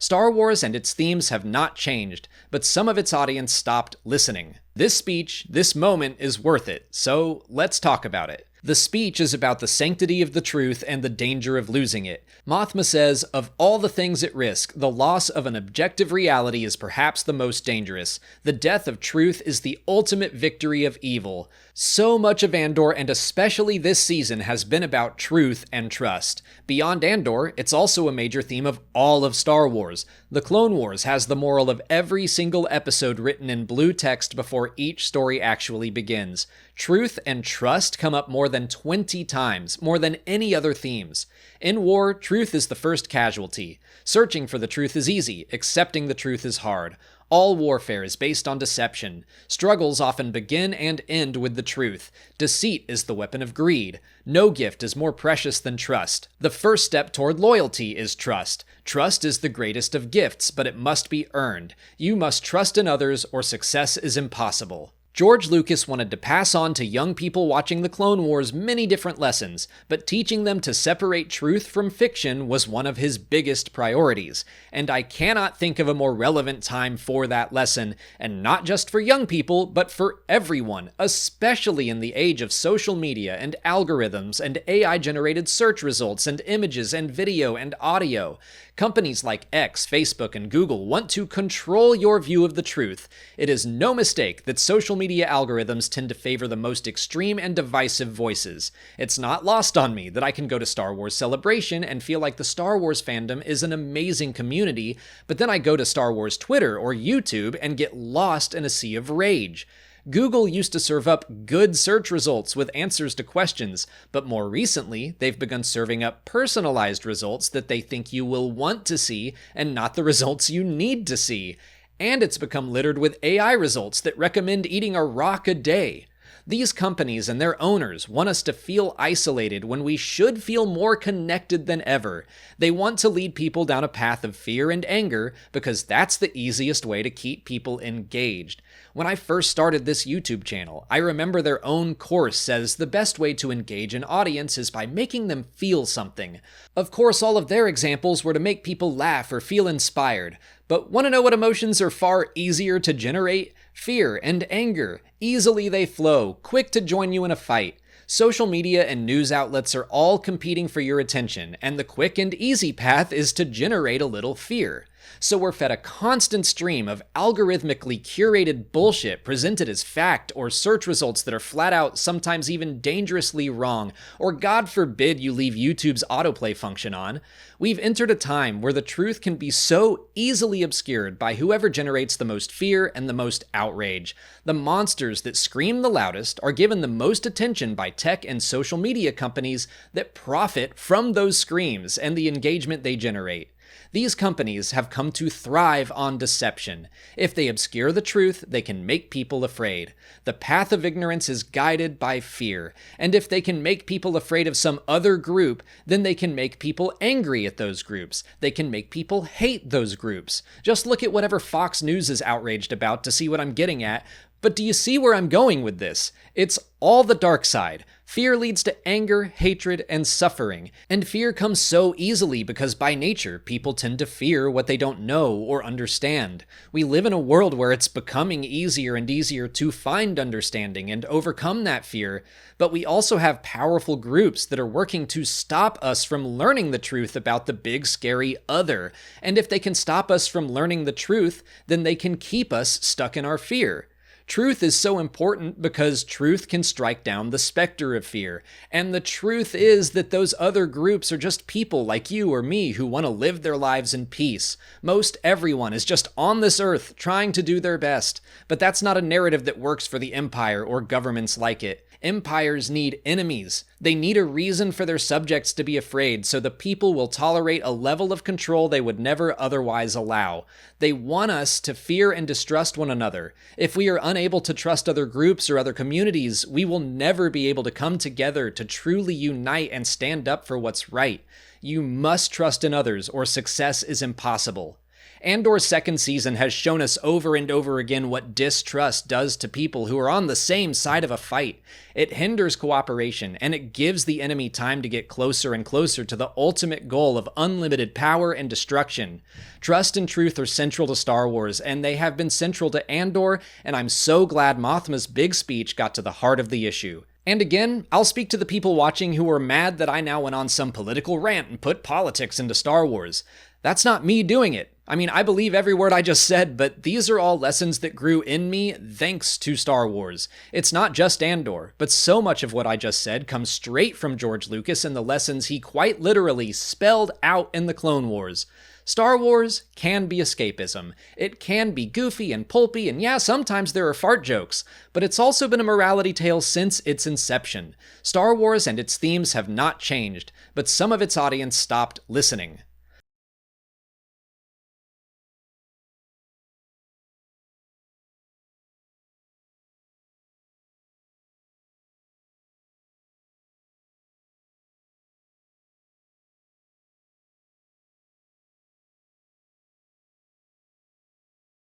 Star Wars and its themes have not changed, but some of its audience stopped listening. This speech, this moment is worth it, so let's talk about it. The speech is about the sanctity of the truth and the danger of losing it. Mothma says, "Of all the things at risk, the loss of an objective reality is perhaps the most dangerous. The death of truth is the ultimate victory of evil." So much of Andor, and especially this season, has been about truth and trust. Beyond Andor, it's also a major theme of all of Star Wars. The Clone Wars has the moral of every single episode written in blue text before each story actually begins. Truth and trust come up more than 20 times, more than any other themes. In war, truth is the first casualty. Searching for the truth is easy, accepting the truth is hard. All warfare is based on deception. Struggles often begin and end with the truth. Deceit is the weapon of greed. No gift is more precious than trust. The first step toward loyalty is trust. Trust is the greatest of gifts, but it must be earned. You must trust in others, or success is impossible. George Lucas wanted to pass on to young people watching the Clone Wars many different lessons, but teaching them to separate truth from fiction was one of his biggest priorities, and I cannot think of a more relevant time for that lesson, and not just for young people, but for everyone, especially in the age of social media and algorithms and AI-generated search results and images and video and audio. Companies like X, Facebook, and Google want to control your view of the truth. It is no mistake that social media algorithms tend to favor the most extreme and divisive voices. It's not lost on me that I can go to Star Wars Celebration and feel like the Star Wars fandom is an amazing community, but then I go to Star Wars Twitter or YouTube and get lost in a sea of rage. Google used to serve up good search results with answers to questions, but more recently, they've begun serving up personalized results that they think you will want to see and not the results you need to see. And it's become littered with AI results that recommend eating a rock a day. These companies and their owners want us to feel isolated when we should feel more connected than ever. They want to lead people down a path of fear and anger because that's the easiest way to keep people engaged. When I first started this YouTube channel, I remember their own course says the best way to engage an audience is by making them feel something. Of course, all of their examples were to make people laugh or feel inspired. But want to know what emotions are far easier to generate? Fear and anger. Easily they flow, quick to join you in a fight. Social media and news outlets are all competing for your attention, and the quick and easy path is to generate a little fear. So we're fed a constant stream of algorithmically curated bullshit presented as fact, or search results that are flat out, sometimes even dangerously wrong, or God forbid you leave YouTube's autoplay function on. We've entered a time where the truth can be so easily obscured by whoever generates the most fear and the most outrage. The monsters that scream the loudest are given the most attention by tech and social media companies that profit from those screams and the engagement they generate. These companies have come to thrive on deception. If they obscure the truth, they can make people afraid. The path of ignorance is guided by fear, and if they can make people afraid of some other group, then they can make people angry at those groups. They can make people hate those groups. Just look at whatever Fox News is outraged about to see what I'm getting at. But do you see where I'm going with this? It's all the dark side. Fear leads to anger, hatred, and suffering. And fear comes so easily because by nature, people tend to fear what they don't know or understand. We live in a world where it's becoming easier and easier to find understanding and overcome that fear. But we also have powerful groups that are working to stop us from learning the truth about the big, scary other. And if they can stop us from learning the truth, then they can keep us stuck in our fear. Truth is so important because truth can strike down the specter of fear. And the truth is that those other groups are just people like you or me who want to live their lives in peace. Most everyone is just on this earth trying to do their best. But that's not a narrative that works for the empire or governments like it. Empires need enemies. They need a reason for their subjects to be afraid, so the people will tolerate a level of control they would never otherwise allow. They want us to fear and distrust one another. If we are unable to trust other groups or other communities, we will never be able to come together to truly unite and stand up for what's right. You must trust in others, or success is impossible. Andor's second season has shown us over and over again what distrust does to people who are on the same side of a fight. It hinders cooperation, and it gives the enemy time to get closer and closer to the ultimate goal of unlimited power and destruction. Trust and truth are central to Star Wars, and they have been central to Andor, and I'm so glad Mothma's big speech got to the heart of the issue. And again, I'll speak to the people watching who are mad that I now went on some political rant and put politics into Star Wars. That's not me doing it. I mean, I believe every word I just said, but these are all lessons that grew in me thanks to Star Wars. It's not just Andor, but so much of what I just said comes straight from George Lucas and the lessons he quite literally spelled out in the Clone Wars. Star Wars can be escapism. It can be goofy and pulpy, and yeah, sometimes there are fart jokes, but it's also been a morality tale since its inception. Star Wars and its themes have not changed, but some of its audience stopped listening.